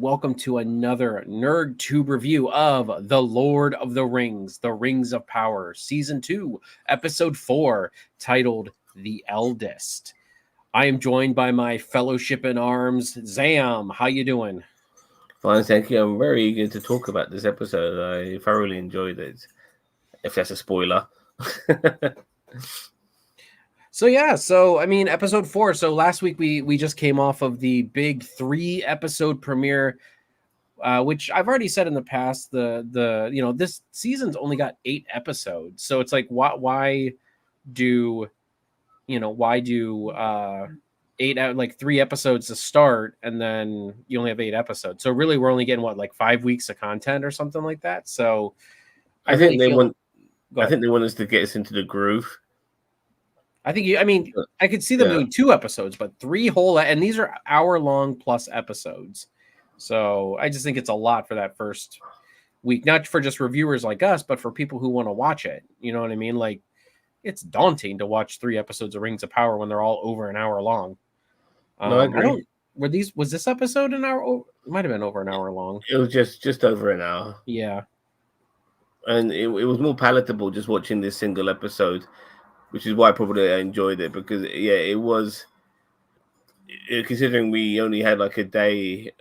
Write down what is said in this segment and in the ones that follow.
welcome to another NerdTube review of The Lord of the Rings, The Rings of Power, Season 2, Episode 4, titled The Eldest. I am joined by my fellowship in arms, Zam. How you doing? Fine, thank you. I'm very eager to talk about this episode. I thoroughly enjoyed it, if that's a spoiler. Episode 4. So last week we just came off of the big 3-episode premiere, which I've already said in the past. This season's only got 8 episodes, so it's like why do 8 out like 3 episodes to start, and then you only have 8 episodes. So really, we're only getting like 5 weeks of content or something like that. So I think they want us to get us into the groove. I could see them doing 2 episodes, but 3 whole, and these are hour-long plus episodes. So I just think it's a lot for that first week, not for just reviewers like us, but for people who want to watch it. You know what I mean? Like, it's daunting to watch 3 episodes of Rings of Power when they're all over an hour long. No, I agree. Was this episode an hour? It might have been over an hour long. It was just over an hour. Yeah. And it was more palatable just watching this single episode, which is why probably I enjoyed it, because it was, considering we only had like a day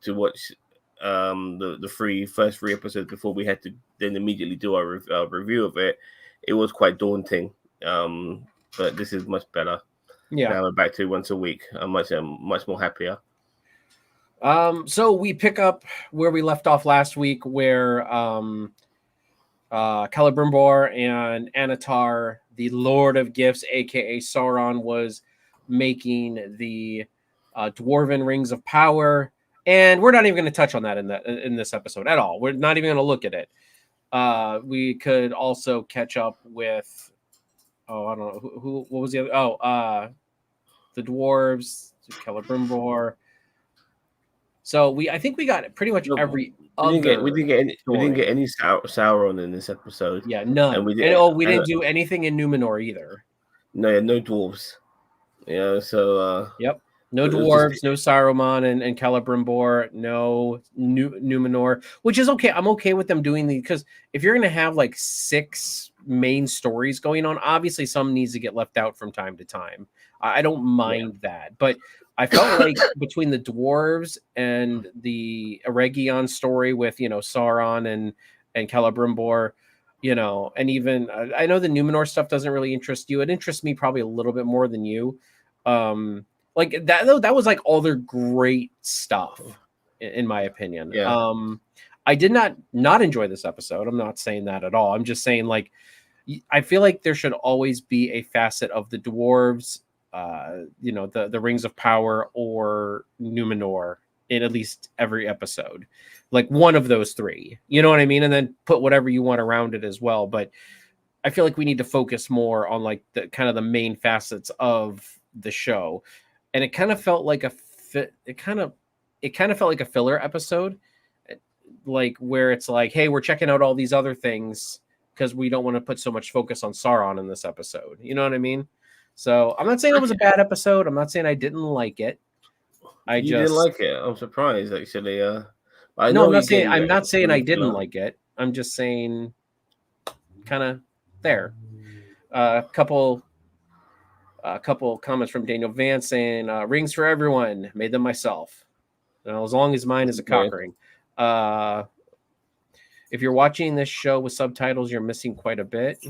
to watch the first three episodes before we had to then immediately do our review of it. It was quite daunting, but this is much better. Yeah, now we're back to once a week. I'm much more happier. So we pick up where we left off last week, where Celebrimbor and Anatar, the Lord of Gifts, aka Sauron, was making the Dwarven Rings of Power, and we're not even going to touch on that in this episode at all. We're not even going to look at it. We could also catch up with I don't know what was the other the dwarves, Celebrimbor. So I think we got pretty much every we didn't get any Sauron in this episode. Yeah, none. And we didn't do anything in Numenor either. No dwarves. Yeah, so yep. No dwarves, no Saruman and Celebrimbor, no Numenor, which is okay. I'm okay with them doing because if you're gonna have like 6 main stories going on, obviously some needs to get left out from time to time. I don't mind that, but I felt like between the dwarves and the Eregion story with Sauron and Celebrimbor, and even I know the Numenor stuff doesn't really interest you. It interests me probably a little bit more than you. Like that was like all their great stuff, in my opinion. Yeah. I did not enjoy this episode. I'm not saying that at all. I'm just saying, like, I feel like there should always be a facet of the dwarves, the Rings of Power or Numenor in at least every episode, like one of those 3. You know what I mean? And then put whatever you want around it as well. But I feel like we need to focus more on like the kind of the main facets of the show. And it kind of felt like it kind of felt like a filler episode, like where it's like, hey, we're checking out all these other things because we don't want to put so much focus on Sauron in this episode. You know what I mean? So I'm not saying it was a bad episode. I'm not saying I didn't like it. Didn't like it. I'm surprised actually. I'm not saying I didn't like it. I'm just saying, kind of there. A couple comments from Daniel Vance saying rings for everyone, made them myself. As long as mine is a cock ring. If you're watching this show with subtitles, you're missing quite a bit.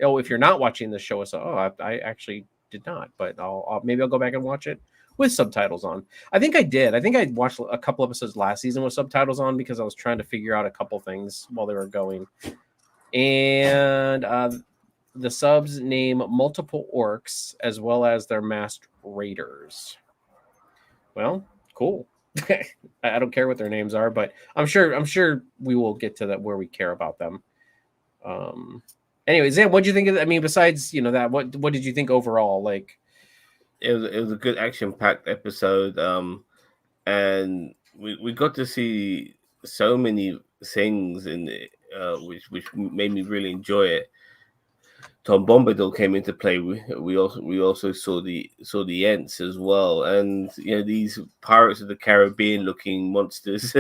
Oh, if you're not watching this show with I actually did not, but maybe I'll go back and watch it with subtitles on. I think I did. I think I watched a couple episodes last season with subtitles on because I was trying to figure out a couple things while they were going. And the subs name multiple orcs as well as their masked raiders. Well, cool. I don't care what their names are, but I'm sure we will get to that where we care about them. Anyways, what did you think of? I mean, besides that, what did you think overall? Like, it was a good action-packed episode, and we got to see so many things in it, which made me really enjoy it. Tom Bombadil came into play, we also saw the Ents as well, and these Pirates of the Caribbean looking monsters.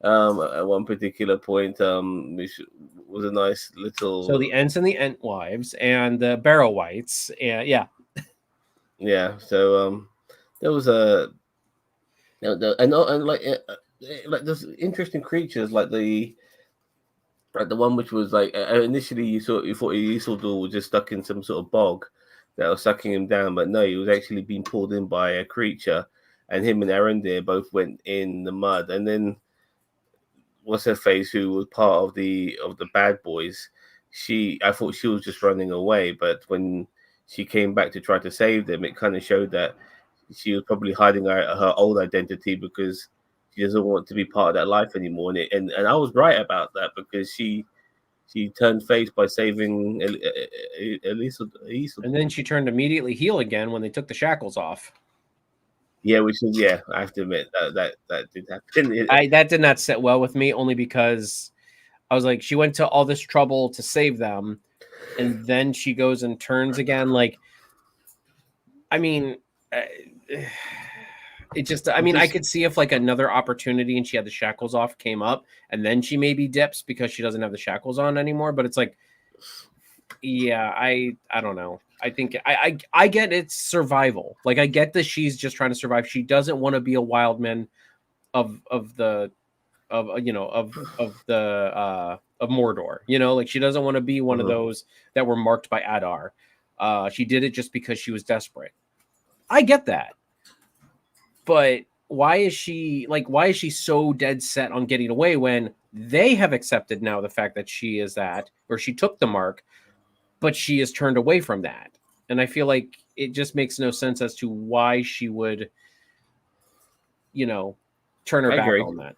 At one particular point, which was a nice So little the Ents and the Ent wives and the Barrow Whites, and yeah. yeah. So there was a and like there's interesting creatures like the one which was like initially you thought Isildur was just stuck in some sort of bog that was sucking him down, but no, he was actually being pulled in by a creature, and him and Arondir both went in the mud, and then what's her face, who was part of the bad boys, I thought she was just running away, but when she came back to try to save them, it kind of showed that she was probably hiding her old identity because she doesn't want to be part of that life anymore. And I was right about that because she turned face by saving Elisa. And then she turned immediately heel again when they took the shackles off. Yeah, which is I have to admit that did happen. That did not sit well with me, only because I was like, she went to all this trouble to save them, and then she goes and turns again. Like, I mean, it just, I mean, I could see if like another opportunity and she had the shackles off came up, and then she maybe dips because she doesn't have the shackles on anymore. But it's like, yeah, I don't know. I think I get it's survival. Like, I get that she's just trying to survive. She doesn't want to be a wild man of the of Mordor. Like, she doesn't want to be one of those that were marked by Adar. She did it just because she was desperate. I get that. But why is she so dead set on getting away when they have accepted now the fact that she is that, or she took the mark, but she is turned away from that? And I feel like it just makes no sense as to why she would, turn her back on that.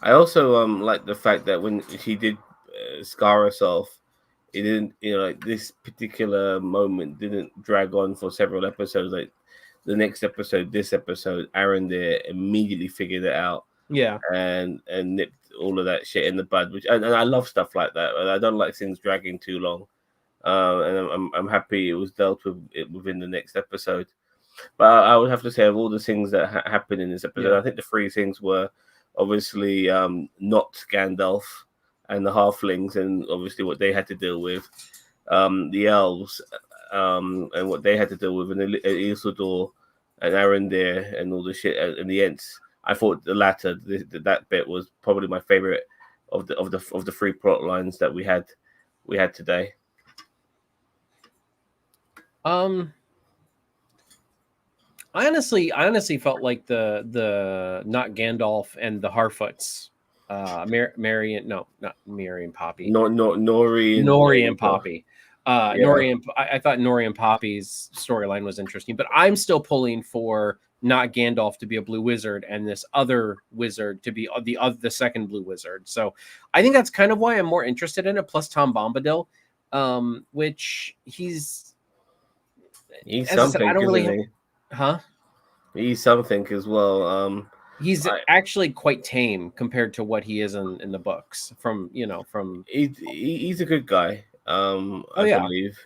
I also like the fact that when she did scar herself, it didn't, like this particular moment didn't drag on for several episodes. Like the next episode, this episode, Arondir immediately figured it out. Yeah. And nipped all of that shit in the bud, and I love stuff like that. I don't like things dragging too long. And I'm happy it was dealt with within the next episode. But I would have to say, of all the things that happened in this episode, I think the three things were obviously not Gandalf and the halflings, and obviously what they had to deal with, the elves, and what they had to deal with, and Isildur and Arondir and all the shit, and the Ents. I thought the latter, that bit was probably my favorite of the three plot lines that we had today. I honestly felt like the not Gandalf and the Harfoots, Marion, no, not Marion Poppy, Nori and Poppy. Nori and I thought Nori and Poppy's storyline was interesting, but I'm still pulling for not Gandalf to be a blue wizard and this other wizard to be the second blue wizard. So I think that's kind of why I'm more interested in it. Plus Tom Bombadil, which he's something. I don't really. He? Huh? He's something as well. He's actually quite tame compared to what he is in the books. From he's a good guy. I believe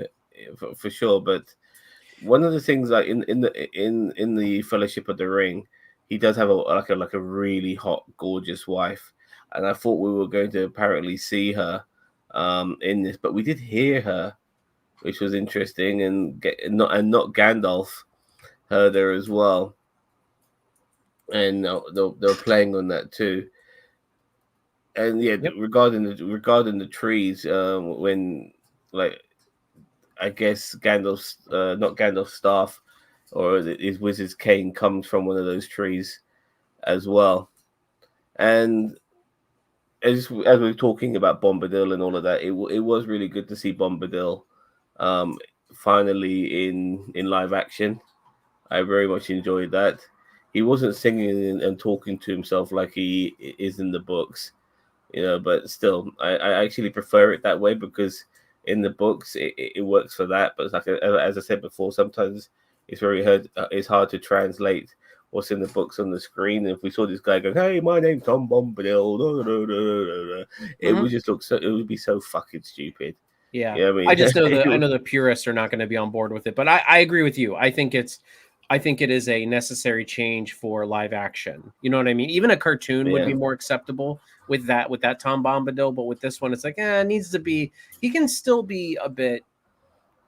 for sure. But one of the things, like in the Fellowship of the Ring, he does have a really hot, gorgeous wife, and I thought we were going to apparently see her in this, but we did hear her, which was interesting, and not Gandalf heard her as well, and they're playing on that too. And regarding the trees, when, like, I guess Gandalf's not Gandalf's staff or his wizard's cane comes from one of those trees as well. And as we were talking about Bombadil and all of that, it was really good to see Bombadil finally in live action. I very much enjoyed that. He wasn't singing and talking to himself like he is in the books, but still, I actually prefer it that way, because in the books it works for that. But it's like, as I said before, sometimes it's hard to translate what's in the books on the screen. And if we saw this guy going, "Hey, my name's Tom Bombadil," it would just look it would be so fucking stupid. Yeah, Yeah, I I mean, just know the purists are not going to be on board with it, but I agree with you. I think it is a necessary change for live action. You know what I mean? Even a cartoon would yeah, be more acceptable with that Tom Bombadil, but with this one, it's like, it needs to be. He can still be a bit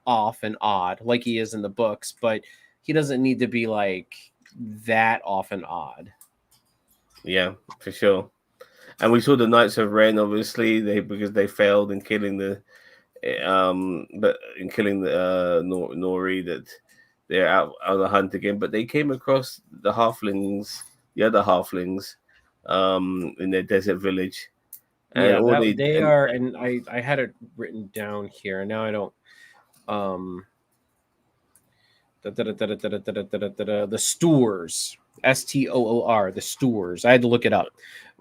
off and odd, like he is in the books, but he doesn't need to be like that off and odd. yeah, for sure. And we saw the Knights of Ren, obviously, because they failed in killing the Nori, that they're out on the hunt again. But they came across the other halflings, in their desert village, and Yeah, all that they they and are, and I had it written down here. Now I don't. Um, the Stoors, Stoor, the Stoors. I had to look it up.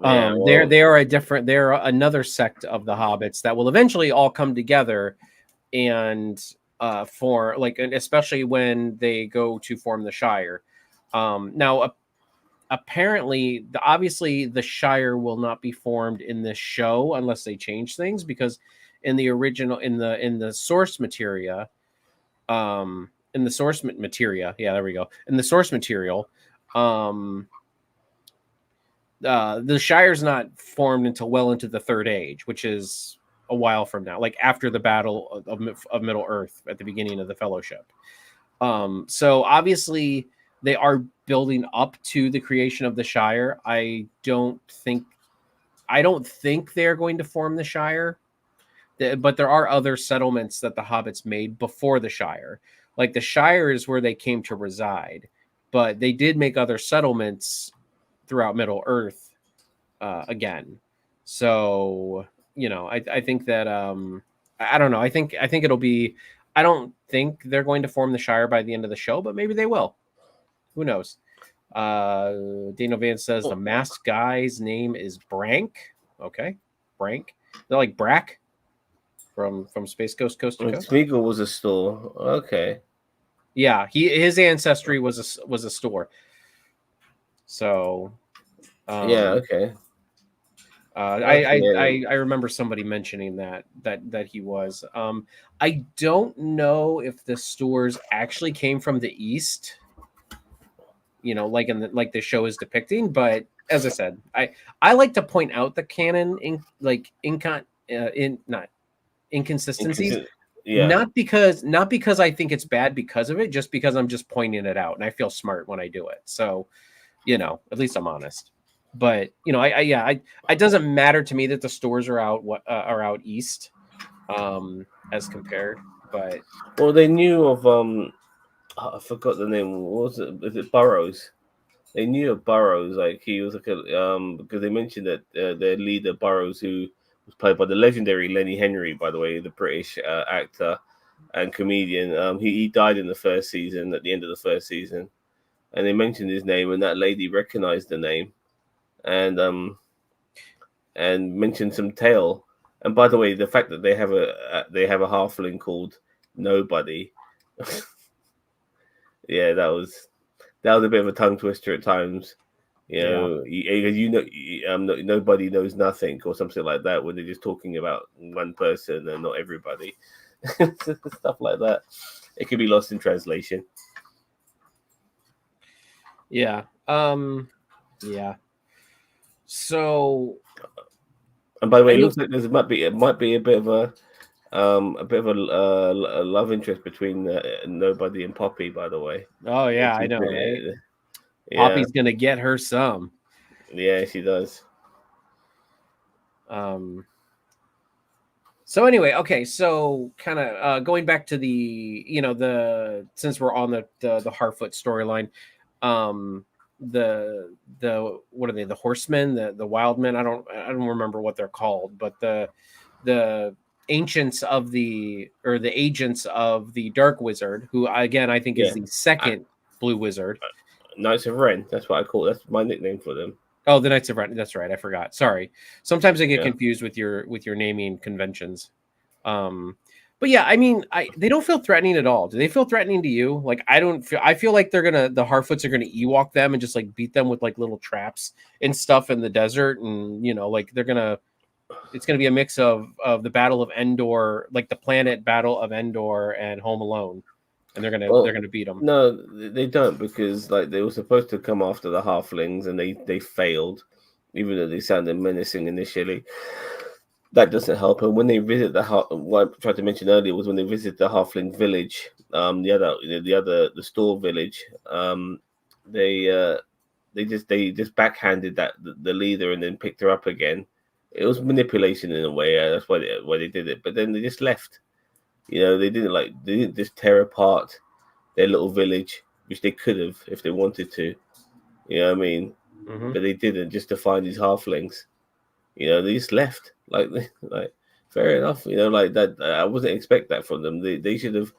yeah, well, They're another sect of the hobbits that will eventually all come together and for like, and especially when they go to form the Shire. Now apparently obviously the Shire will not be formed in this show unless they change things, because in the original, in the source materia, in the source materia, yeah, there we go, in the source material, um the Shire's not formed until well into the Third Age, which is a while from now, like after the battle of Middle Earth at the beginning of the Fellowship. So obviously they are building up to the creation of the Shire. I don't think they're going to form the Shire, but there are other settlements that the hobbits made before the Shire. Like the Shire is where they came to reside, but they did make other settlements throughout Middle Earth again. So I think that I don't know. I think it'll be. I don't think they're going to form the Shire by the end of the show, but maybe they will. Who knows? Dano Van says the masked guy's name is Brank. Okay, Brank. They're like Brack from Space Ghost Coast to Coast. Smeagol was a store. Okay. Yeah, his ancestry was a store. So, Yeah. um, Okay. I remember somebody mentioning that he was. I don't know if the stores actually came from the east, like like the show is depicting. But as I said, I like to point out the canon not inconsistencies, Yeah. not because I think it's bad because of it, just because I'm just pointing it out and I feel smart when I do it. So, at least I'm honest. But it doesn't matter to me that the stores are out east, as compared. But Well, they knew of I forgot the name. What was it? Is it Burrows? They knew of Burrows. Like he was like because they mentioned that their leader Burrows, who was played by the legendary Lenny Henry, by the way, the British actor and comedian. He died in the first season, at the end of the first season, and they mentioned his name, and that lady recognized the name, and mentioned some tale. And by the way, the fact that they have a halfling called Nobody, yeah, that was a bit of a tongue twister at times. yeah, Nobody knows nothing or something like that when they're just talking about one person and not everybody. Stuff like that. It could be lost in translation. yeah, yeah. So, And by the way, it any looks like it might be a bit of a love interest between Nobody and Poppy. By the way, oh yeah, which I is know, right? yeah, Poppy's gonna get her some. yeah, she does. Um. So anyway, okay. So kind of going back to the since we're on the Harfoot storyline, um, the what are they? The horsemen, the wildmen. I don't remember what they're called, but the ancients of the agents of the Dark Wizard, who again I think is Yeah, the I, second Blue Wizard. Knights of Ren. That's what I call. That's my nickname for them. Oh, the Knights of Ren. That's right. I forgot. Sorry. Sometimes I get Yeah. confused with your naming conventions. Um, but yeah, I mean, they don't feel threatening at all. Do they feel threatening to you? Like I don't feel. I feel like the Harfoots are gonna Ewok them and just like beat them with like little traps and stuff in the desert, and like they're gonna it's going to be a mix of the Battle of Endor, like the planet Battle of Endor and Home Alone, and they're gonna beat them. No, they don't, because like they were supposed to come after the halflings and they failed, even though they sounded menacing initially. That doesn't help. And when they visit what I tried to mention earlier was when they visit the halfling village, the store village, they just backhanded the leader and then picked her up again. It was manipulation in a way. That's why they did it. But then they just left. They didn't just tear apart their little village, which they could have if they wanted to. You know what I mean? Mm-hmm. But they didn't, just to find these halflings. They just left. Like fair enough. Like that. I wasn't expect that from them. They should have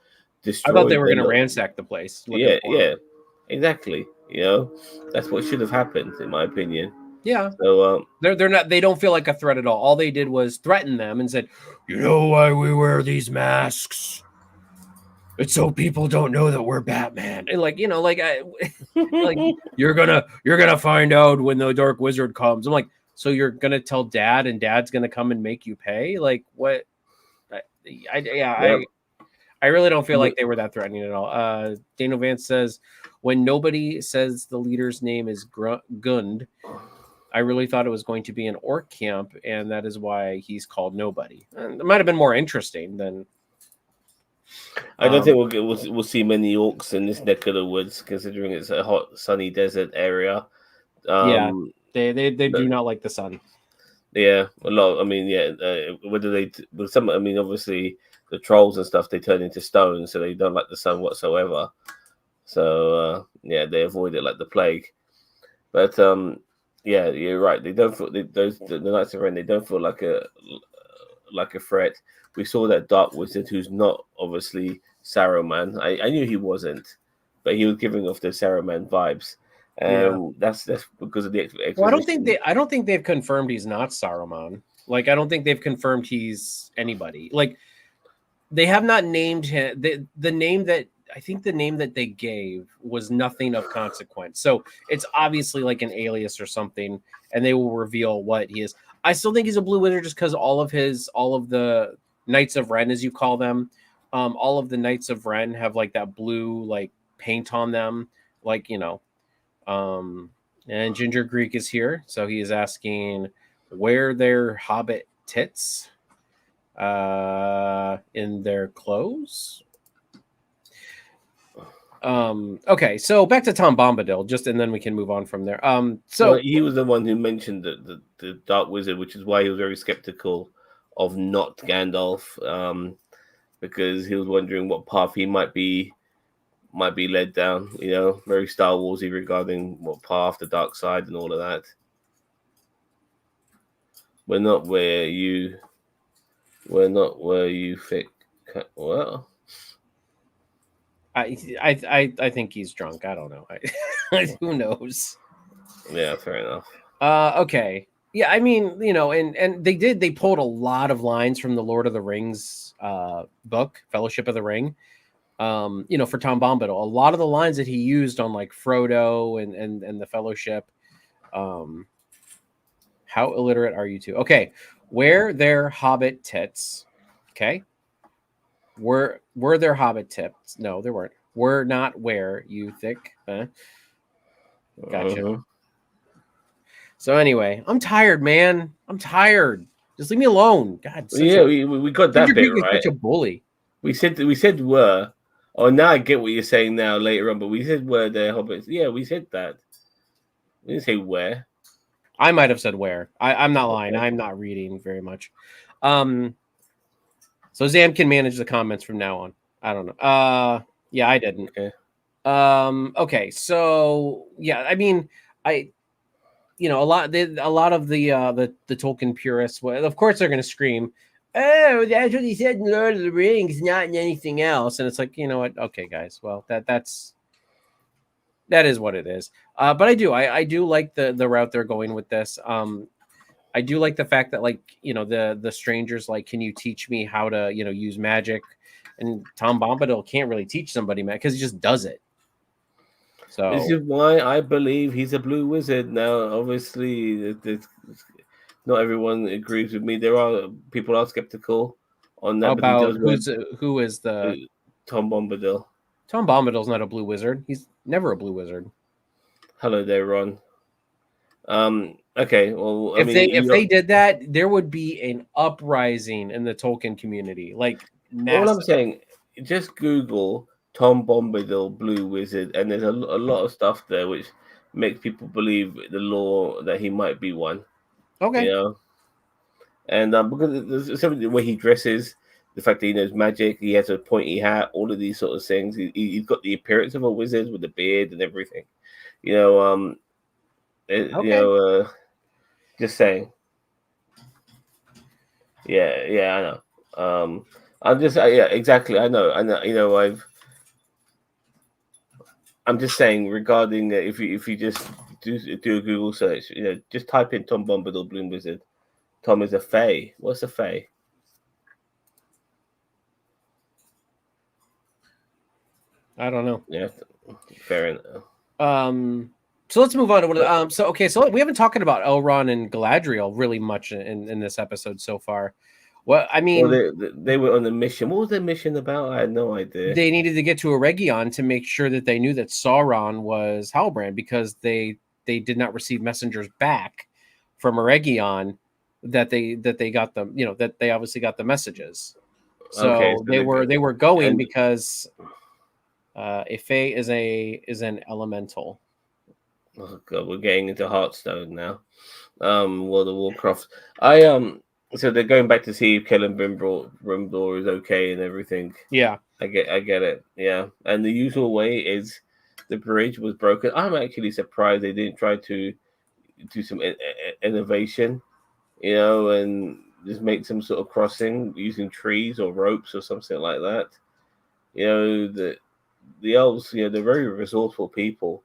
destroyed. I thought they were going to ransack the place. Yeah, exactly. That's what should have happened, in my opinion. Yeah. So they're not. They don't feel like a threat at all. All they did was threaten them and said, "You know why we wear these masks? It's so people don't know that we're Batman." And like you're gonna find out when the Dark Wizard comes. I'm like, so you're gonna tell Dad, and Dad's gonna come and make you pay? Like what? I really don't feel like they were that threatening at all. Dano Vance says, when nobody says the leader's name is Gund, I really thought it was going to be an orc camp, and that is why he's called Nobody. And it might have been more interesting than. I don't think we'll see many orcs in this neck of the woods, considering it's a hot, sunny desert area. Yeah, they do not like the sun. Yeah, a lot. I mean, whether some. I mean, obviously the trolls and stuff, they turn into stone, so they don't like the sun whatsoever. So they avoid it like the plague. But yeah, you're right. They don't feel the Knights of Ren. They don't feel like a threat. We saw that Dark Wizard, who's not obviously Saruman. I knew he wasn't, but he was giving off the Saruman vibes. That's because of the exposition. Well, I don't think they've confirmed he's not Saruman. Like, I don't think they've confirmed he's anybody. Like, they have not named him. The name that they gave was nothing of consequence. So it's obviously like an alias or something, and they will reveal what he is. I still think he's a blue wizard just because all of the Knights of Ren, as you call them, all of the Knights of Ren have like that blue like paint on them, like and Ginger Greek is here, so he is asking where their hobbit tits in their clothes. Okay, so back to Tom Bombadil, and then we can move on from there. So he was the one who mentioned the Dark Wizard, which is why he was very skeptical of not Gandalf, because he was wondering what path he might be led down. Very Star Warsy regarding what path, the dark side, and all of that. We're not where you think. Well, I think he's drunk. I don't know. Who knows? Yeah, fair enough. Okay. Yeah, I mean, and they pulled a lot of lines from the Lord of the Rings book, Fellowship of the Ring. For Tom Bombadil, a lot of the lines that he used on like Frodo and the Fellowship. How illiterate are you two? Okay, where their hobbit tits? Okay, were there hobbit tits? No, there weren't. Were not where you thick? Gotcha. Uh-huh. So anyway, I'm tired, man. I'm tired. Just leave me alone. God. We got that bit right. Such a bully. We said were. Oh, now I get what you're saying now later on, but we said where their hobbits. Yeah, we said that. We didn't say where. I might have said where. I'm not lying. I'm not reading very much. So Zam can manage the comments from now on. I don't know. Yeah, I didn't. Okay. Okay. So yeah, I mean, a lot of the Tolkien purists, well, of course, they're going to scream, "Oh, that's what he said in Lord of the Rings, not in anything else." And it's like, you know what? Okay, guys. Well, that is what it is. But I do like the route they're going with this. I do like the fact that, like, the strangers, like, can you teach me how to, use magic? And Tom Bombadil can't really teach somebody magic because he just does it. So this is why I believe he's a blue wizard. Now, obviously, it's not everyone agrees with me. There are people are skeptical on that, but he About does wear who is uh, the Tom Bombadil. Tom Bombadil's not a blue wizard. He's never a blue wizard. Hello there, Ron. Okay. Well, I If mean, they did that, there would be an uprising in the Tolkien community, like all I'm massive. saying, just Google Tom Bombadil Blue Wizard, and there's a lot of stuff there which makes people believe the law that he might be one. You Okay. know, and because there's something the way he dresses, the fact that he knows magic, he has a pointy hat, all of these sort of things. He's got the appearance of a wizard with the beard and everything. You know, Okay. just saying. Yeah, I know. I'm just yeah, exactly. I know. You know, I'm just saying regarding if you just do a Google search, you know, just type in Tom Bombadil Bloom Wizard. Tom is a fae. What's a fae? I don't know. Yeah, fair enough. So let's move on to what. So we haven't talked about Elrond and Galadriel really much in this episode so far. Well, I Well, mean, they were on a mission. What was their mission about? I had no idea. they needed to get to Eregion to make sure that they knew that Sauron was Halbrand, because they did not receive messengers back from Eregion that they got them. You know, that they obviously got the messages. Okay, So so they were going and because a fae is an elemental. oh god, we're getting into Hearthstone now. World of Warcraft. I So they're going back to see if Kellen Brimdor is okay and everything. Yeah. I get it. Yeah, and the usual way is the bridge was broken. I'm actually surprised they didn't try to do some innovation, you know, and just make some sort of crossing using trees or ropes or something like that. You know, the elves, you know, they're very resourceful people.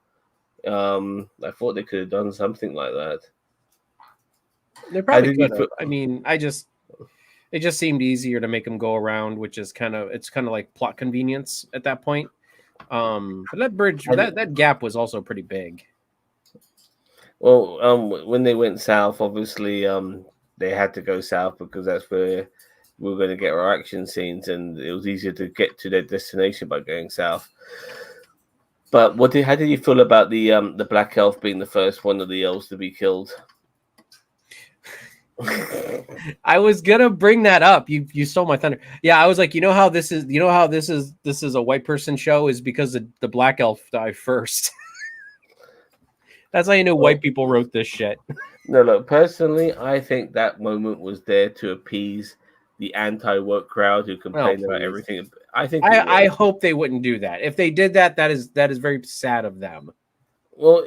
I thought they could have done something like that. They How probably did you could have. feel? I mean, it just seemed easier to make them go around, which is kind of like plot convenience at that point. But that bridge, that gap was also pretty big. Well, when they went south, obviously, they had to go south because that's where we were going to get our action scenes, and it was easier to get to their destination by going south. But how did you feel about the black elf being the first one of the elves to be killed? I was gonna bring that up. You stole my thunder. Yeah, I was like, you know how this is a white person show is because the black elf died first. That's how you know white people wrote this shit. No, look, personally, I think that moment was there to appease the anti-woke crowd who complained about everything. I think I hope they wouldn't do that. If they did that, that is very sad of them. Well,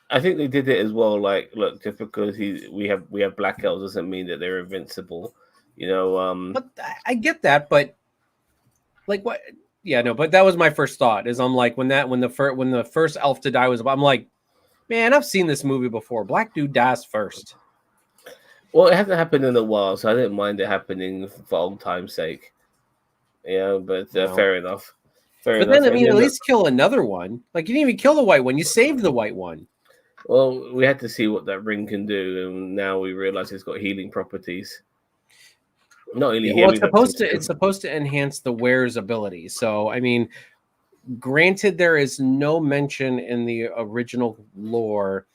I think they did it as well. Like, look, just because we have black elves doesn't mean that they're invincible. You know. But I get that, but like what? Yeah, no. But that was my first thought. Is I'm like when the first elf to die was. I'm like, man, I've seen this movie before. Black dude dies first. Well, it hasn't happened in a while, so I didn't mind it happening for old time's sake. Yeah, but fair enough. Fair but enough. then, I mean, at least kill another one. Like, you didn't even kill the white one. You saved the white one. Well, we had to see what that ring can do, and now we realize it's got healing properties. Not only well, it's supposed to enhance the wearer's ability. So, I mean, granted, there is no mention in the original lore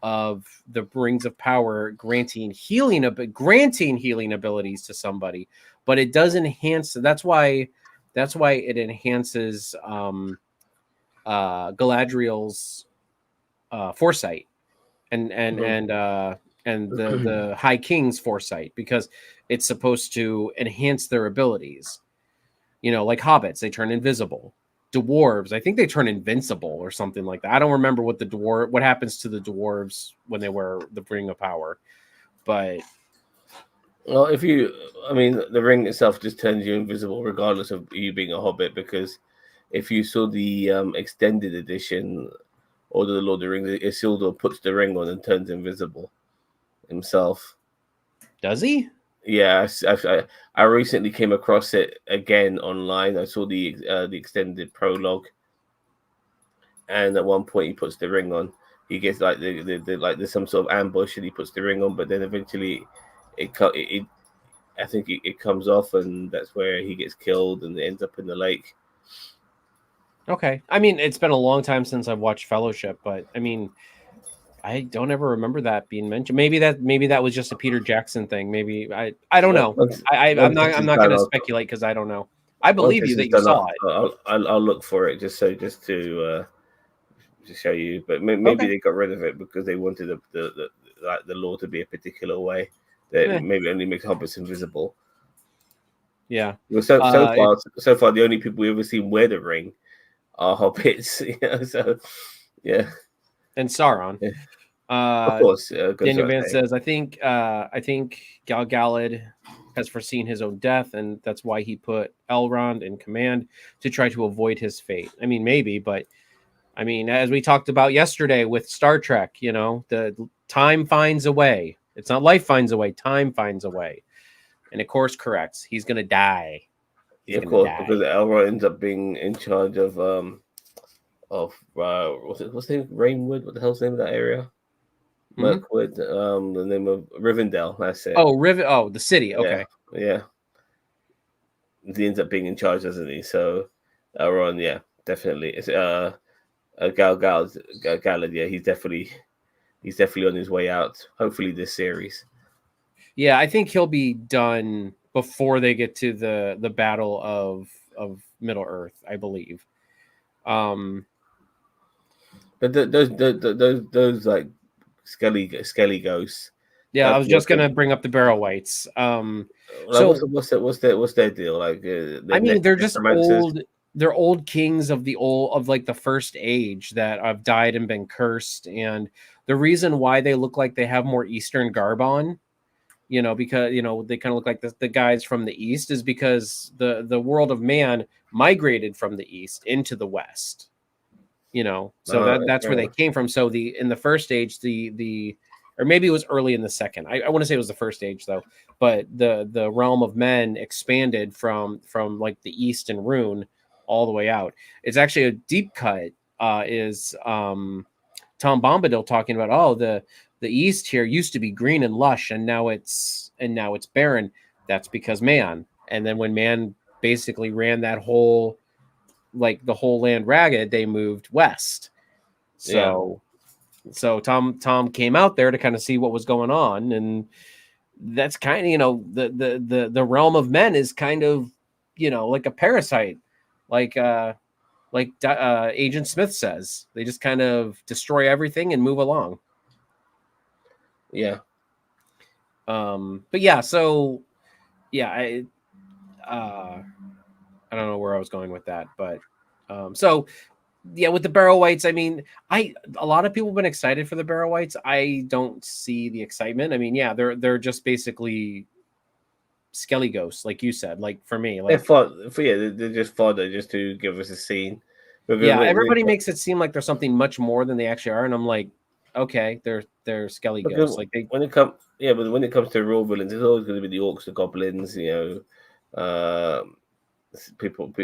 of the rings of power granting healing abilities to somebody, but it does enhance. That's why it enhances Galadriel's foresight and the High King's foresight, because it's supposed to enhance their abilities. You know, like hobbits, they turn invisible. Dwarves, I think they turn invincible or something like that. I don't remember what happens to the dwarves when they wear the ring of power, but well, the ring itself just turns you invisible regardless of you being a hobbit, because if you saw the extended edition or the Lord of the Rings, Isildur puts the ring on and turns invisible himself. Does he? Yeah, I recently came across it again online. I saw the extended prologue, and at one point he puts the ring on. he gets like like there's some sort of ambush and he puts the ring on, but then eventually it I think it comes off, and that's where he gets killed and it ends up in the lake. Okay. I mean, it's been a long time since I've watched Fellowship, but I mean, I don't ever remember that being mentioned. Maybe that was just a Peter Jackson thing. Maybe I don't know. I'm not going to speculate because I don't know. I believe you that you saw it. I'll look for it just to show you. But maybe Okay. they got rid of it because they wanted the law to be a particular way that maybe only makes hobbits invisible. Yeah. Well, so far, the only people we ever seen wear the ring are hobbits. So yeah. And Sauron. Yeah. Of course. Daniel Vance says, I think Gal Galad has foreseen his own death, and that's why he put Elrond in command to try to avoid his fate. I mean, maybe, but I mean, as we talked about yesterday with Star Trek, the time finds a way. It's not life finds a way, time finds a way. And of course corrects. He's gonna die. Of course, because Elrond ends up being in charge of what's the name? Rainwood? What the hell's the name of that area? Mirkwood, the name of Rivendell. That's it. Oh, the city. Okay. Yeah. He ends up being in charge, doesn't he? So, Elrond, yeah, definitely. It's Galad, yeah, he's definitely on his way out. Hopefully, this series. Yeah, I think he'll be done before they get to the Battle of Middle Earth, I believe. But those like skelly ghosts. Yeah, I was just gonna bring up the Barrow Wights. What's their deal? Like, I mean, they're just old. They're old kings of the first age that have died and been cursed. And the reason why they look like they have more Eastern garb on, because they kind of look like the guys from the East, is because the world of man migrated from the East into the West. So that's where they came from. So in the first age, or maybe it was early in the second. I want to say it was the first age though. But the realm of men expanded from like the East and Rune all the way out. It's actually a deep cut. Is Tom Bombadil talking about the East here used to be green and lush, and now it's barren. That's because man. And then when man basically ran that whole the whole land ragged, they moved west. So Tom came out there to kind of see what was going on, and that's kind of the realm of men is kind of like a parasite, like Agent Smith says. They just kind of destroy everything and move along. Yeah. But yeah, so yeah, I don't know where I was going with that, but so yeah, with the Barrow Wights, I mean, a lot of people have been excited for the Barrow Wights. I don't see the excitement. I mean, yeah, they're just basically skelly ghosts, like you said. Like for me, like they're just fodder just to give us a scene. Yeah, everybody makes it seem like there's something much more than they actually are, and I'm like, okay, they're skelly ghosts. Like but when it comes to real villains, it's always going to be the orcs, the goblins,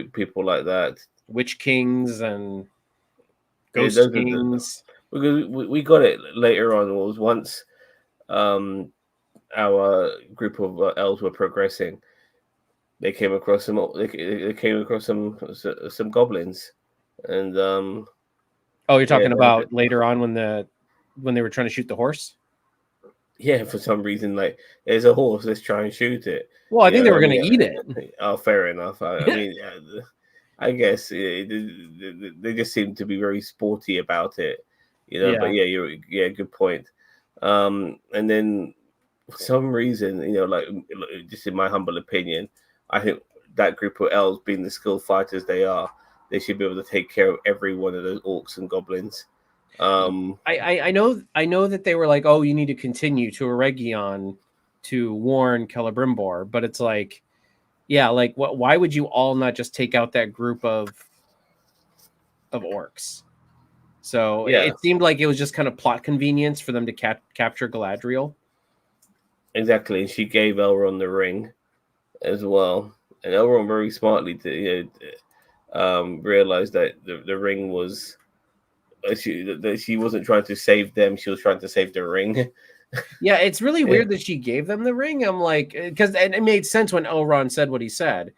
people like that, Witch Kings and Ghost Kings. Because we got it later on. It was once our group of elves were progressing. They came across some goblins, and you're talking about later on when they were trying to shoot the horse. Yeah, for some reason, like there's a horse, let's try and shoot it. Well, I think they were going to eat it. Oh, fair enough. I mean, I guess they just seem to be very sporty about it, Yeah. But good point. And then for some reason, like just in my humble opinion, I think that group of elves, being the skilled fighters they are, they should be able to take care of every one of those orcs and goblins. I know that they were like, oh, you need to continue to Eregion to warn Celebrimbor, but it's like, yeah, like why would you all not just take out that group of orcs? So it seemed like it was just kind of plot convenience for them to capture Galadriel. Exactly, and she gave Elrond the ring as well, and Elrond very smartly realized that the ring was that she wasn't trying to save them; she was trying to save the ring. Yeah, it's really Yeah. weird that she gave them the ring. I'm like, because it made sense when Elrond said what he said,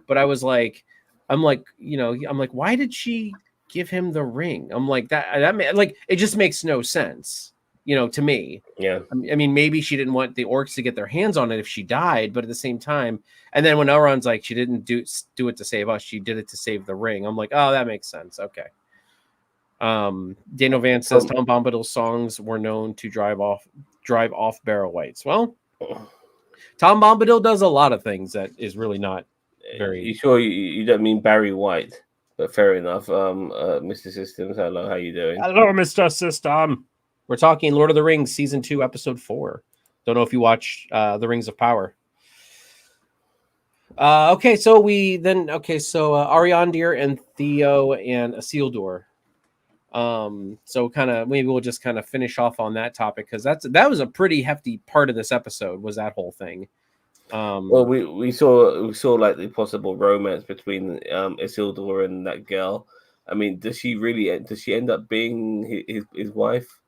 but I was like, I'm like, why did she give him the ring? I'm like like it just makes no sense, to me. Yeah. I mean, maybe she didn't want the orcs to get their hands on it if she died, but at the same time, and then when Elrond's like, she didn't do it to save us, she did it to save the ring. I'm like, oh, that makes sense. Okay. Daniel Vance says Tom Bombadil's songs were known to drive off barrel whites. Well, Tom Bombadil does a lot of things that is really not very. You sure you don't mean Barry White? But fair enough. Mr. Systems, hello, how you doing? Hello, Mr. System. We're talking Lord of the Rings season 2, episode 4. Don't know if you watch The Rings of Power. Okay, so Ariandir and Theo and Isildur. So kind of maybe we'll just kind of finish off on that topic because that was a pretty hefty part of this episode, was that whole thing. Well, we saw like the possible romance between Isildur and that girl. I mean, does she end up being his wife?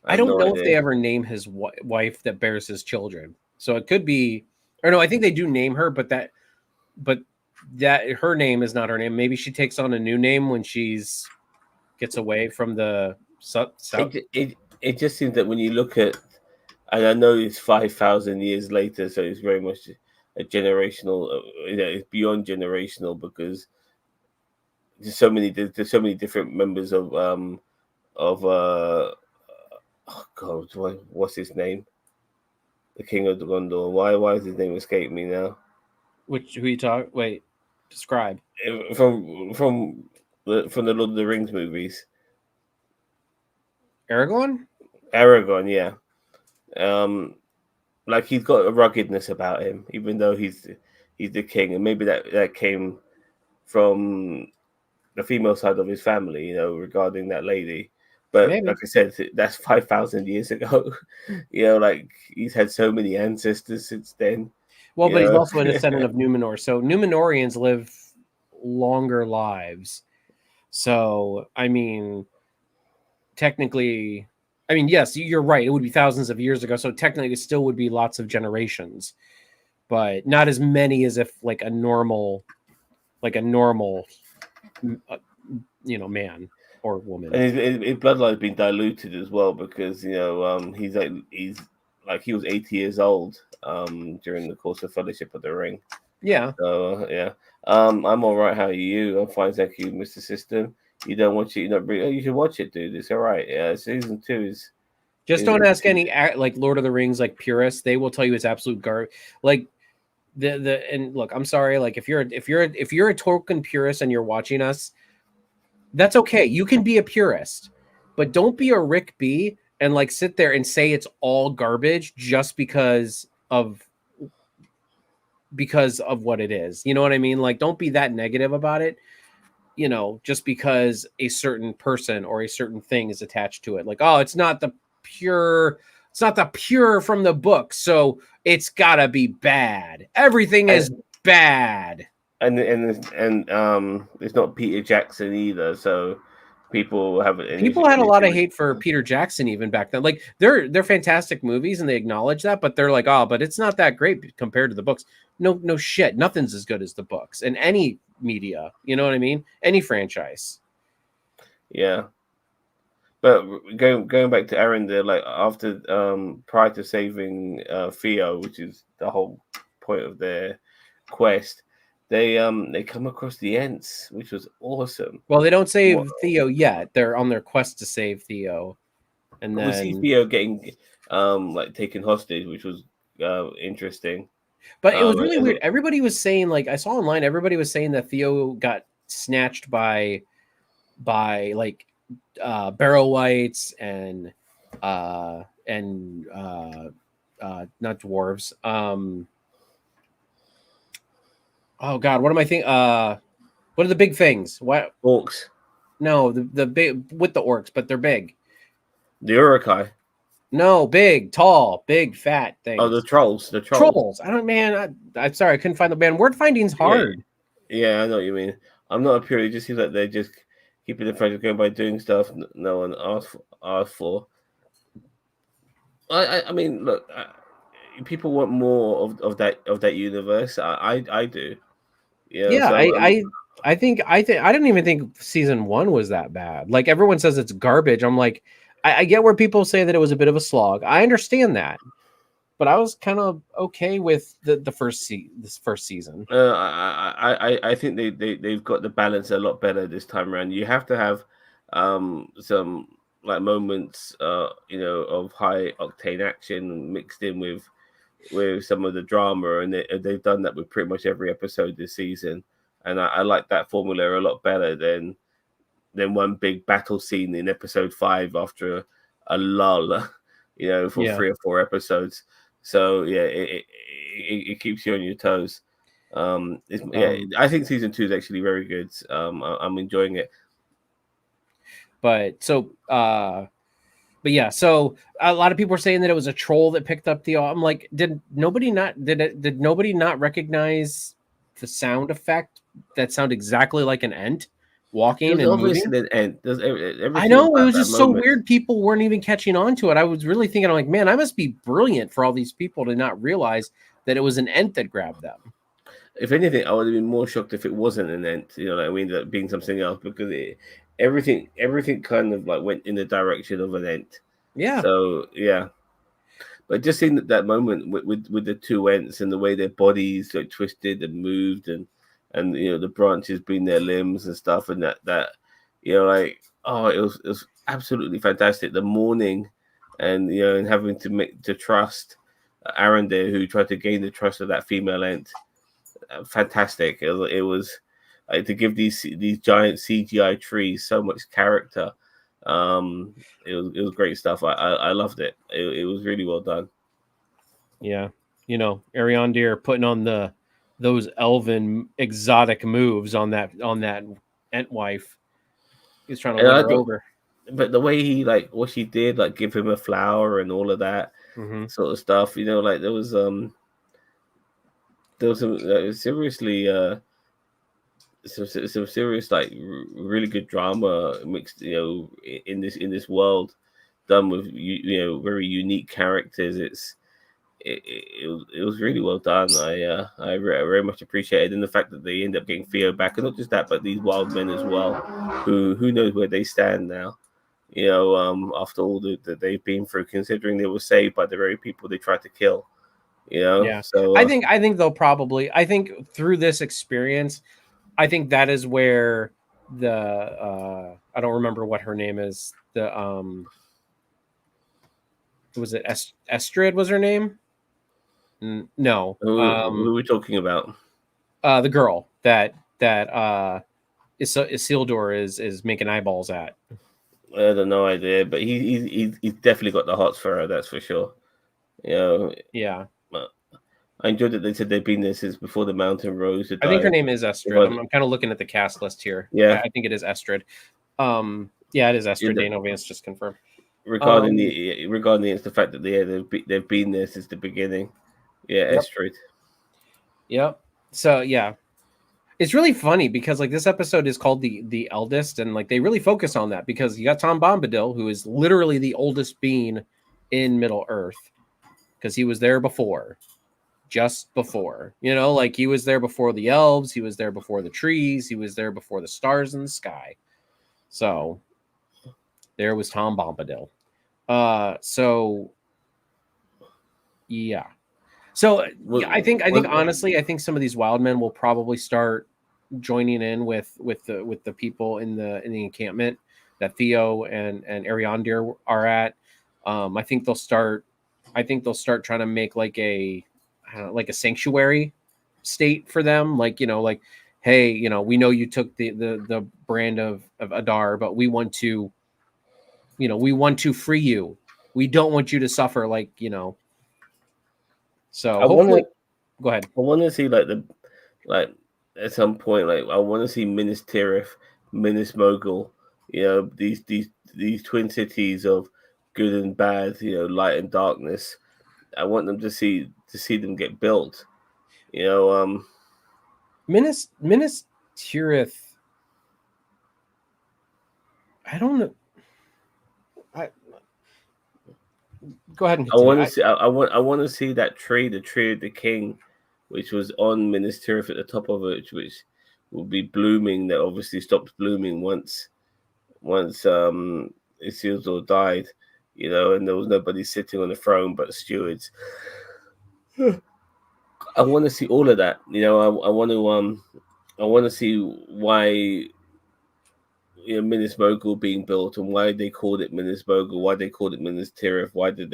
I don't know if they ever name his wife that bears his children. So it could be, or no, I think they do name her, but that her name is not her name. Maybe she takes on a new name when she's gets away from the south. It just seems that when you look at, and I know it's 5,000 years later, so it's very much a generational. It's beyond generational because there's so many different members of oh God, what's his name? The King of the Gondor. Why does his name escape me now? Who you talk? Wait, describe. From the Lord of the Rings movies. Aragorn, yeah. Like he's got a ruggedness about him, even though he's the king, and maybe that came from the female side of his family, regarding that lady. But maybe. Like I said, that's 5,000 years ago. Like he's had so many ancestors since then. Well, but he's also a descendant of Numenor, so Numenorians live longer lives. So, I mean, technically, yes, you're right. It would be thousands of years ago. So technically, it still would be lots of generations, but not as many as if like a normal, man or woman. And his bloodline's been diluted as well because he was 80 years old during the course of Fellowship of the Ring. Yeah. So yeah. I'm all right. How are you? I'm fine, thank you, Mr. System. You don't watch it, you should watch it, dude. It's all right. Yeah, season 2 is. Just don't ask any like Lord of the Rings like purists. They will tell you it's absolute garbage. Like and look, I'm sorry. Like if you're a Tolkien purist and you're watching us, that's okay. You can be a purist, but don't be a Rick B and like sit there and say it's all garbage just because of what it is. You know what I mean? Like, don't be that negative about it, just because a certain person or a certain thing is attached to it. Like, oh, it's not the pure from the book, so it's gotta be bad. Everything is bad. And it's not Peter Jackson either, so people had a lot of hate for Peter Jackson even back then. Like they're fantastic movies and they acknowledge that, but they're like, oh, but it's not that great compared to the books. No shit. Nothing's as good as the books in any media. You know what I mean? Any franchise. Yeah. But going back to Aaron there, like after prior to saving Theo, which is the whole point of their quest, they come across the Ents, which was awesome. Well, they don't save Theo yet. They're on their quest to save Theo, and then we see Theo getting like taken hostage, which was interesting. But it was really weird. Everybody was saying, like, I saw online, everybody was saying that Theo got snatched by like barrel whites and not dwarves. Oh God, what am I thinking? What are the big things? What orcs? No, the big with the orcs, but they're big. The Urukai. No, big, tall, big, fat things. Oh, the trolls. The trolls. I'm sorry, I couldn't find the band. Word finding's hard. Yeah, I know what you mean. I'm not a purist. It just seems like they're just keeping the friendship going by doing stuff no one asked for. I mean, look, people want more of that universe. I do. You know, Yeah, so I think I didn't even think season one was that bad. Like everyone says it's garbage. I'm like, I get where people say that it was a bit of a slog. I understand that, but I was kind of okay with this first season. I think they've got the balance a lot better this time around. You have to have some like moments of high octane action mixed in with some of the drama, and they've done that with pretty much every episode this season. And I like that formula a lot better than one big battle scene in episode 5 after a lull, for Yeah. 3 or 4 episodes. So yeah, it keeps you on your toes. I think season 2 is actually very good. I'm enjoying it. But yeah, so a lot of people were saying that it was a troll that picked up the. I'm like, did nobody not recognize the sound effect that sound exactly like an ent walking There's and moving? obviously an end. There's I everything know it about was that just so moment. weird. People weren't even catching on to it. I was really thinking, I'm like, man, I must be brilliant for all these people to not realize that it was an ent that grabbed them. If anything, I would have been more shocked if it wasn't an ent. You know what I mean? That being something else, because everything kind of like went in the direction of an ent. Yeah, So yeah, but just seeing that moment with the two ents and the way their bodies like twisted and moved, and the branches being their limbs and stuff, and that like, oh, it was absolutely fantastic. The morning, and having to trust Aaron there, who tried to gain the trust of that female ent. Fantastic. It was like, to give these giant CGI trees so much character. It was great stuff. I loved it. It was really well done. yeah. Ariandir putting on those elven exotic moves on that ent wife. He's trying to And win I her thought, over. but the way he, like, what she did, like give him a flower and all of that Hmm. sort of stuff, like there was some seriously some serious, like, really good drama mixed, in this world, done with very unique characters. It was really well done. I very much appreciated, and the fact that they end up getting Theo back, and not just that, but these wild men as well, who knows where they stand now. After all that they've been through, considering they were saved by the very people they tried to kill. Yeah, So I think they'll probably. I think through this experience, I think that is where the I don't remember what her name is. The was it Estrid was her name? No, who are we talking about? the girl that Isildur is making eyeballs at. I have no idea, but he's definitely got the hots for her. That's for sure. You know, Yeah, I enjoyed that they said they've been there since before the mountain rose to I think her die. name is Estrid. I'm kind of looking at the cast list here. Yeah, I think it is Estrid. Yeah, it is yeah, Estrid. Dano Vance just confirmed. regarding Um, it's the fact that they've been there since the beginning. Yeah, yep, Estrid. yep. So yeah, it's really funny because like this episode is called the Eldest, and like they really focus on that because you got Tom Bombadil, who is literally the oldest being in Middle Earth because he was there before, just before, like he was there before the elves, he was there before the trees, he was there before the stars in the sky. So there was Tom Bombadil. So yeah. So yeah, I think honestly, I think some of these wild men will probably start joining in with the people in the encampment that Theo and Ariandir are at. I think they'll start. I think they'll start trying to make like I don't know, like a sanctuary state for them. Like like, hey, we know you took the brand of Adar, but we want to free you. We don't want you to suffer. So I want to hopefully, go ahead. I want to see, like at some point, like, I want to see Minas Tirith, Minas Mogul. These twin cities of good and bad. Light and darkness. I want them to see them get built. You know, Minas Tirith. I don't know. Go ahead and I continue. want to see. I want to see that tree, the tree of the king, which was on Minas Tirith at the top of it, which will be blooming. That obviously stopped blooming once Isildur died, and there was nobody sitting on the throne but stewards. I want to see all of that. I want to see why Minas Mogul being built and why they called it Minas Mogul, why they called it Minas Tirith, why did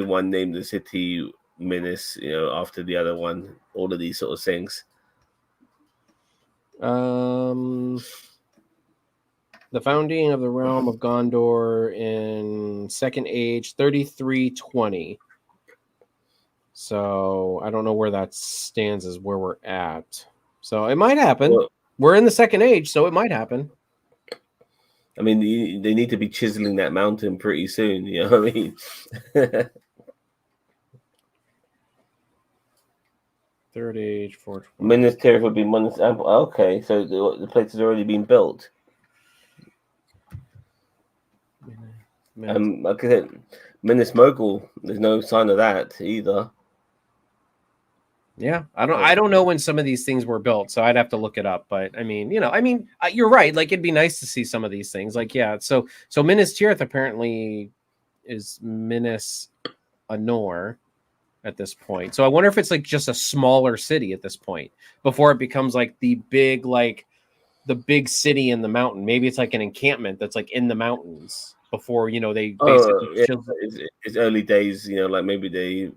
one name the city Minas, after the other one, all of these sort of things. The founding of the realm of Gondor in Second Age, 3320. So I don't know where that stands as where we're at. So it might happen. Well, we're in the Second Age, so it might happen. I mean, they need to be chiseling that mountain pretty soon. You know what I mean? Third Age, 420. Minas Tirith would be Minas. Okay, so the place has already been built. Like I said, Minas Mogul. There's no sign of that either. Yeah, I don't know when some of these things were built, so I'd have to look it up. But I mean, you're right. Like, it'd be nice to see some of these things. Like, yeah. So Minas Tirith apparently is Minas Anor at this point. So I wonder if it's like just a smaller city at this point before it becomes like the big city in the mountain. Maybe it's like an encampment that's like in the mountains before they basically. It's early days. Like maybe they.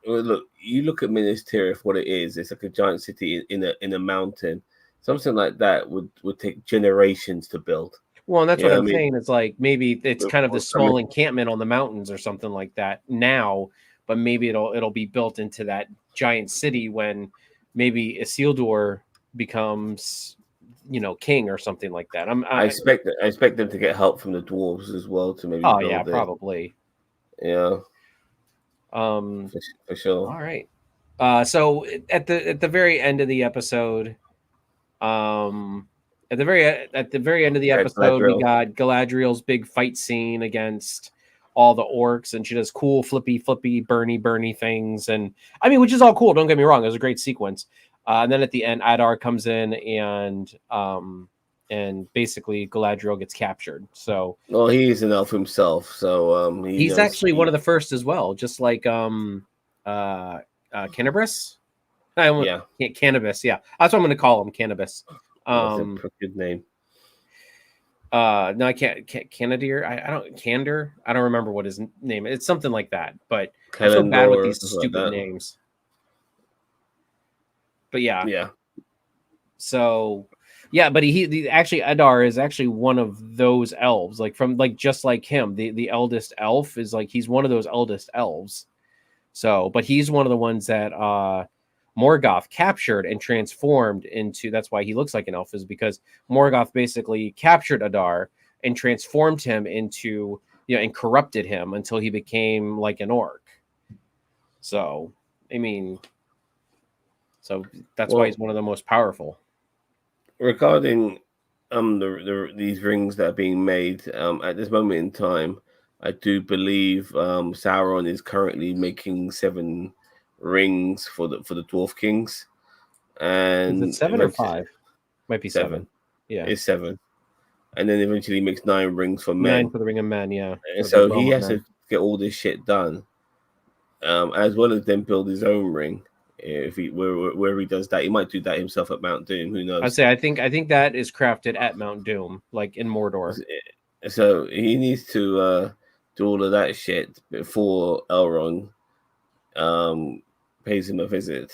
Look, you look at Minas Tirith, what it is. It's like a giant city in a mountain. Something like that would take generations to build. Well, and that's what I'm saying. It's like maybe it's kind of the small encampment on the mountains or something like that now, but maybe it'll be built into that giant city when maybe Isildur becomes king or something like that. I expect them to get help from the dwarves as well to maybe. Oh yeah, probably. Yeah. For sure. All right. So at the very end of the episode, at the very end of the episode, we got Galadriel's big fight scene against all the orcs, and she does cool flippy burny things, and I mean, which is all cool. Don't get me wrong; it was a great sequence. And then at the end, Adar comes in and basically Galadriel gets captured. So, well, he's an elf himself, so he's actually one of the first as well, just like Cannabis. Yeah, Cannabis. Yeah, that's what I'm going to call him, Cannabis. That's a good name. No, I can't. Canadir. Candor. I don't remember what his name is. It's something like that. But I'm so bad with these stupid names. But yeah. So, yeah, but he actually Adar is actually one of those elves, just like him. The eldest elf is like he's one of those eldest elves. So, but he's one of the ones that Morgoth captured and transformed into. That's why he looks like an elf, is because Morgoth basically captured Adar and transformed him into and corrupted him until he became like an orc. So, I mean. So that's why he's one of the most powerful. Regarding these rings that are being made at this moment in time, I do believe Sauron is currently making 7 rings for the Dwarf Kings. And is it 7 or 5? Might be 7. Yeah, it's 7. And then eventually makes 9 rings for men. 9 for the Ring of Men, yeah. And so he has to get all this shit done, as well as then build his own ring. If where he does that, he might do that himself at Mount Doom. Who knows? I'd say I think that is crafted at Mount Doom, like in Mordor. So he needs to do all of that shit before Elrond pays him a visit.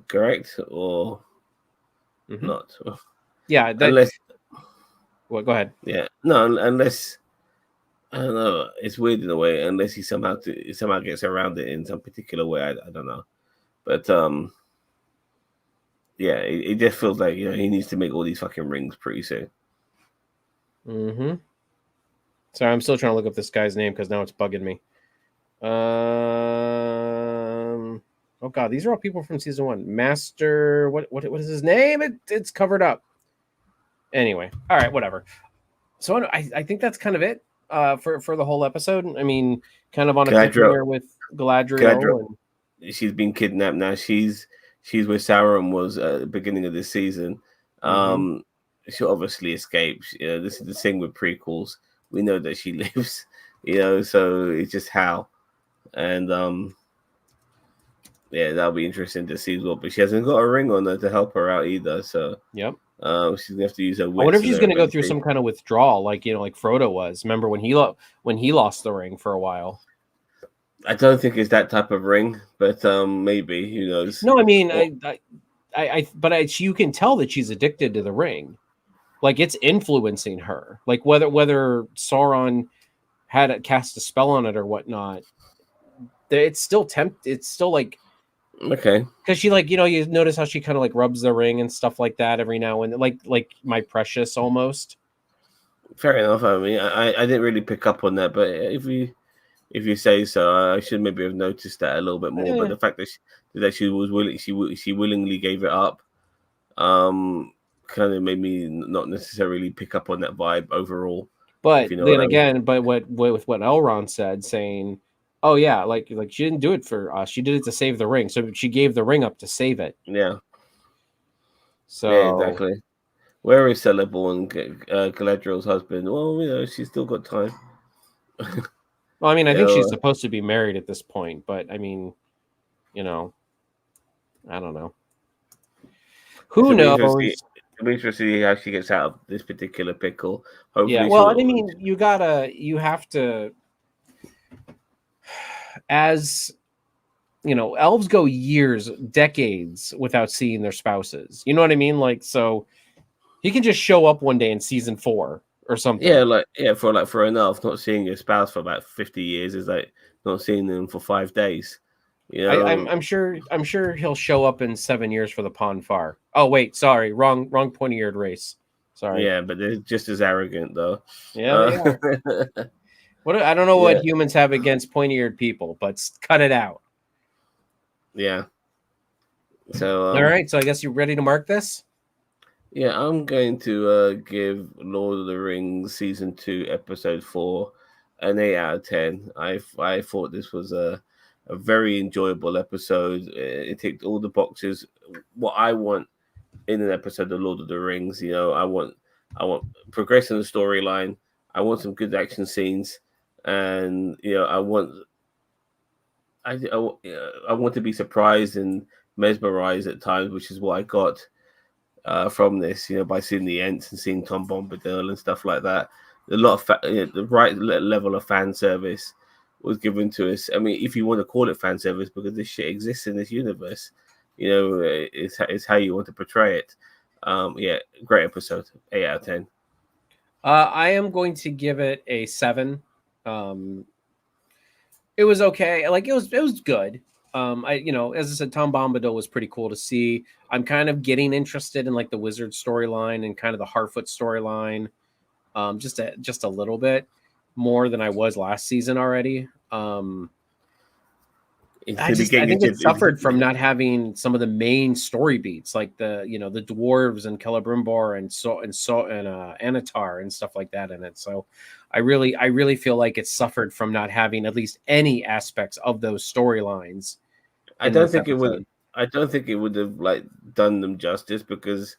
Correct or not? Yeah. Unless. Well, go ahead. Yeah. No, unless. I don't know. It's weird in a way. Unless he somehow gets around it in some particular way. I don't know. But yeah, it just feels like he needs to make all these fucking rings pretty soon. Sorry, I'm still trying to look up this guy's name because now it's bugging me. Oh god, these are all people from season 1. Master, what is his name? It's covered up. Anyway, all right, whatever. So I think that's kind of it for the whole episode. I mean, kind of on a Galadriel, cliffhanger with Galadriel. Galadriel, And she's been kidnapped now. She's where Sauron was at the beginning of this season. mhm. Um, she obviously escaped. You know, this is the thing with prequels. We know that she lives. You know, so it's just how. And yeah, that'll be interesting to see as well. But she hasn't got a ring on her to help her out either. So Yep. she's gonna have to use her I wonder wits if and she's her going to go through ability. some kind of withdrawal, like like Frodo was. Remember when he lost the ring for a while? I don't think it's that type of ring, but maybe who knows? No, I mean, Or, you can tell that she's addicted to the ring. Like it's influencing her. Like whether Sauron had cast a spell on it or whatnot, it's still It's still like okay, because she you notice how she kind of like rubs the ring and stuff like that every now and then, like my precious almost. fair enough. I mean, I didn't really pick up on that, but if you say so, I should maybe have noticed that a little bit more. But Eh, the fact that she was willing, she willingly gave it up, um, kind of made me not necessarily pick up on that vibe overall. If but you know then what I mean. again, but with what Elrond said, saying, "Oh yeah, like she didn't do it for us; she did it to save the ring. So she gave the ring up to save it." Yeah, yeah, So, exactly. Where is Celeborn, Galadriel's husband? Well, you know, she's still got time. well, I mean, I You think she's know, supposed to be married at this point, but I mean, you know, I don't know. Who it'll be interesting. knows? It'll be interesting to see how she gets out of this particular pickle. Yeah. Hopefully, Well, I she'll. mean, you have to, as elves go years, decades without seeing their spouses. You know what I mean? Like, so he can just show up one day in season 4 or Yeah, something. for enough, not seeing your spouse for about 50 years is like not seeing them for 5 days. You know, I'm sure he'll show up in 7 years for the Pon Far. Oh wait, sorry, wrong pointy eared race. Sorry. yeah, but they're just as arrogant though. Yeah, they Uh, are. What I don't know what yeah, humans have against pointy eared people, but cut it out. yeah. So All right, so I guess you're ready to mark this. yeah, I'm going to give Lord of the Rings season 2, episode 4, an 8 out of 10. I thought this was a very enjoyable episode. It ticked all the boxes. What I want in an episode of Lord of the Rings, you know, I want progress in the storyline. I want some good action scenes, and you know, I want to be surprised and mesmerized at times, which is what I got from this, you know, by seeing the Ents and seeing Tom Bombadil and stuff like that. A lot of the right level of fan service was given to us. I mean, if you want to call it fan service, because this shit exists in this universe, you know, it's how you want to portray it. Yeah, great episode, 8 out of 10. I am going to give it a 7. Um, it was okay. Like it was good. As I said, Tom Bombadil was pretty cool to see. I'm kind of getting interested in like the Wizard storyline and kind of the Harfoot storyline, just a little bit more than I was last season already. It's gonna be I getting think into it suffered from not having some of the main story beats, like the dwarves and Celebrimbor and Anatar and stuff like that in it. So, I really feel like it suffered from not having at least any aspects of those storylines I in don't this think it would. episode. I don't think it would have like done them justice because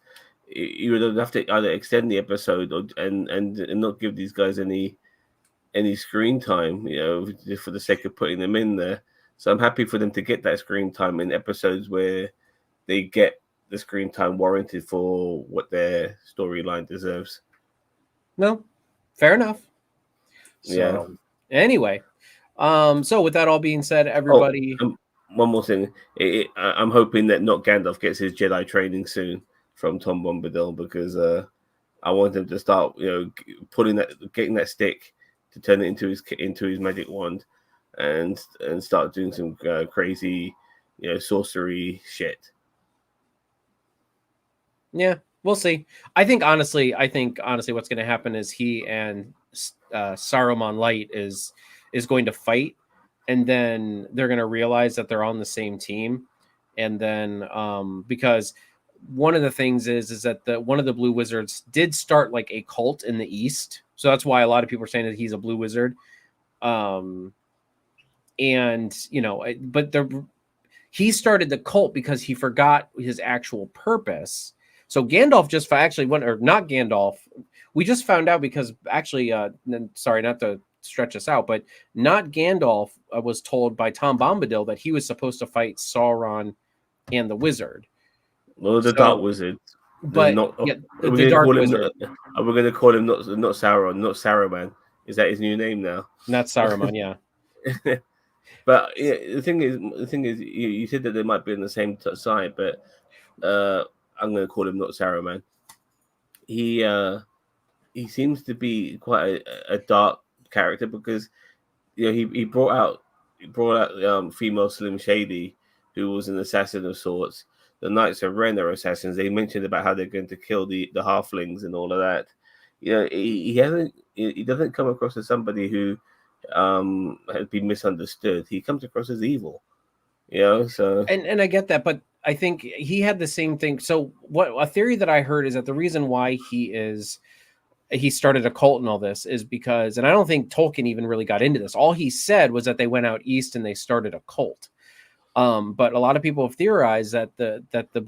you would have to either extend the episode or and not give these guys any screen time, you know, just for the sake of putting them in there. So I'm happy for them to get that screen time in episodes where they get the screen time warranted for what their storyline deserves. No, fair enough. Yeah. So anyway, so with that all being said, Oh, everybody, one more thing. I'm hoping that not Gandalf gets his Jedi training soon from Tom Bombadil because I want him to start, you know, getting that stick to turn it into his magic wand, and start doing some crazy, you know, sorcery shit. yeah, we'll see. I think honestly, what's going to happen is he and Saruman Light is going to fight, and then they're going to realize that they're on the same team, and then because one of the things is that one of the blue wizards did start like a cult in the East. So that's why a lot of people are saying that he's a blue wizard. And but he started the cult because he forgot his actual purpose. So Gandalf just actually went, or not Gandalf. We just found out because actually, sorry, not to stretch us out, but not Gandalf was told by Tom Bombadil that he was supposed to fight Sauron and the wizard. Well, the Dark Wizard. But not, yeah, the Dark Wizard. Are we going to call him not Sauron, not Saruman? Is that his new name now? Not Saruman, yeah. But yeah, the thing is, you said that they might be on the same side, but I'm going to call him not Saruman. He seems to be quite a dark character because he brought out female Slim Shady, who was an assassin of sorts. The Knights of Ren are assassins. They mentioned about how they're going to kill the halflings and all of that. He doesn't come across as somebody who has been misunderstood. He comes across as evil. So and I get that, but I think he had the same thing. So a theory that I heard is that the reason why he started a cult and all this is because, and I don't think Tolkien even really got into this. All he said was that they went out east and they started a cult. But a lot of people have theorized that the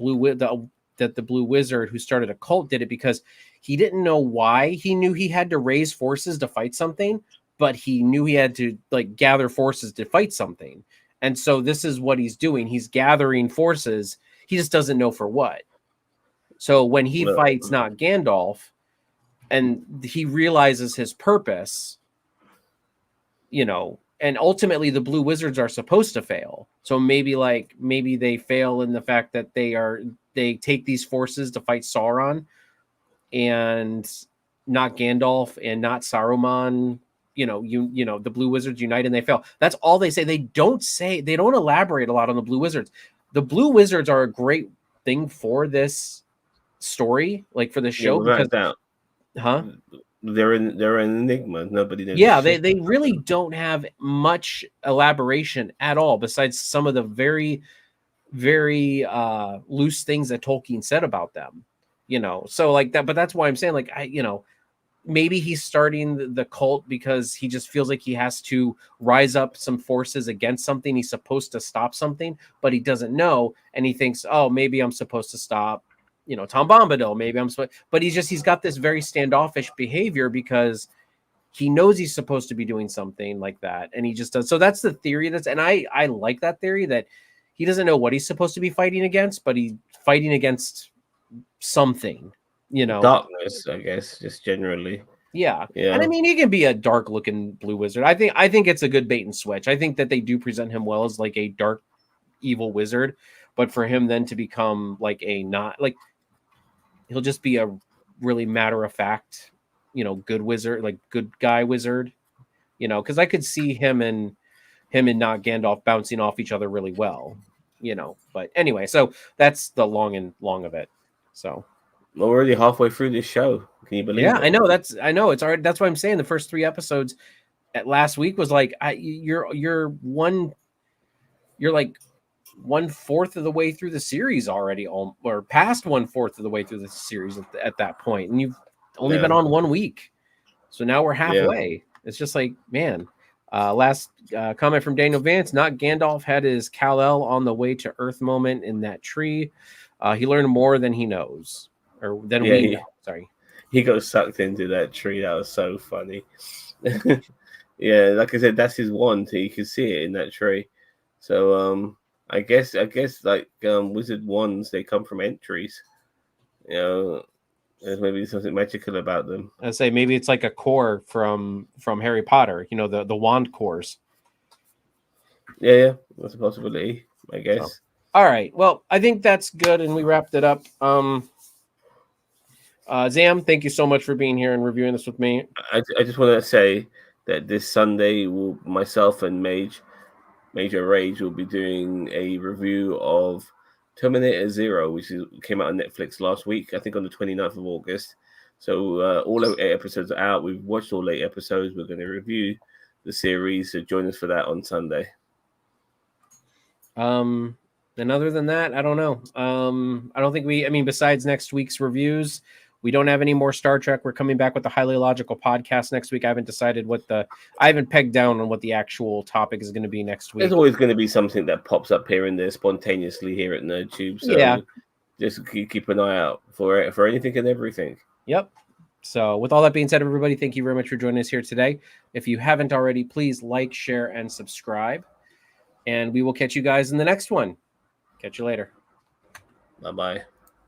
blue wizard who started a cult did it because he didn't know why. He knew he had to raise forces to fight something, but he knew he had to like gather forces to fight something. And so this is what he's doing. He's gathering forces. He just doesn't know for what. So when he fights not Gandalf and he realizes his purpose, and ultimately the blue wizards are supposed to fail. So maybe they fail in the fact that they take these forces to fight Sauron and not Gandalf and not Saruman. The blue wizards unite and they fail. That's all they say. They don't elaborate a lot on the blue wizards. The blue wizards are a great thing for this story, like for the show, because they're an enigma. Nobody knows. Yeah, they really don't have much elaboration at all, besides some of the very, very loose things that Tolkien said about them. So like that, but that's why I'm saying, like, maybe he's starting the cult because he just feels like he has to rise up some forces against something. He's supposed to stop something, but he doesn't know, and he thinks, oh, maybe I'm supposed to stop Tom Bombadil, maybe I'm supposed, but he's got this very standoffish behavior because he knows he's supposed to be doing something like that, and he just does. So that's the theory. And I like that theory, that he doesn't know what he's supposed to be fighting against, but he's fighting against something, darkness, I guess, just generally. Yeah. And I mean, he can be a dark looking blue wizard. I think it's a good bait and switch. I think that they do present him well as like a dark evil wizard, but for him then to become like he'll just be a really matter of fact, good wizard, like good guy wizard, because I could see him and not Gandalf bouncing off each other really well, But anyway, so that's the long of it. So we're already halfway through this show. Can you believe it? I know. It's already. That's why I'm saying the first 3 episodes at last week was like you're like 1/4 of the way through the series already, or past 1/4 of the way through the series at that point, and you've only been on 1 week, so now we're halfway. Yeah. It's just like, man. Last comment from Daniel Vance: not Gandalf had his Kal-El on the way to Earth moment in that tree. He learned more than he knows, or than we know. Sorry, he got sucked into that tree. That was so funny. Yeah, like I said, that's his wand. You can see it in that tree. So I guess like wizard wands, they come from entries. There's maybe something magical about them. I'd say maybe it's like a core from Harry Potter. The wand cores. Yeah, that's a possibility, I guess. So, all right. Well, I think that's good, and we wrapped it up. Zam, thank you so much for being here and reviewing this with me. I just want to say that this Sunday, myself and Major Rage will be doing a review of Terminator Zero, which came out on Netflix last week, I think on the 29th of August. So all 8 episodes are out. We've watched all 8 episodes. We're going to review the series. So join us for that on Sunday. And other than that, I don't know. I don't think besides next week's reviews, we don't have any more Star Trek. We're coming back with the Highly Logical podcast next week. I haven't decided I haven't pegged down on what the actual topic is going to be next week. There's always going to be something that pops up here and there spontaneously here at NerdTube. So yeah, just keep an eye out for anything and everything. Yep. So with all that being said, everybody, thank you very much for joining us here today. If you haven't already, please like, share, and subscribe. And we will catch you guys in the next one. Catch you later. Bye-bye.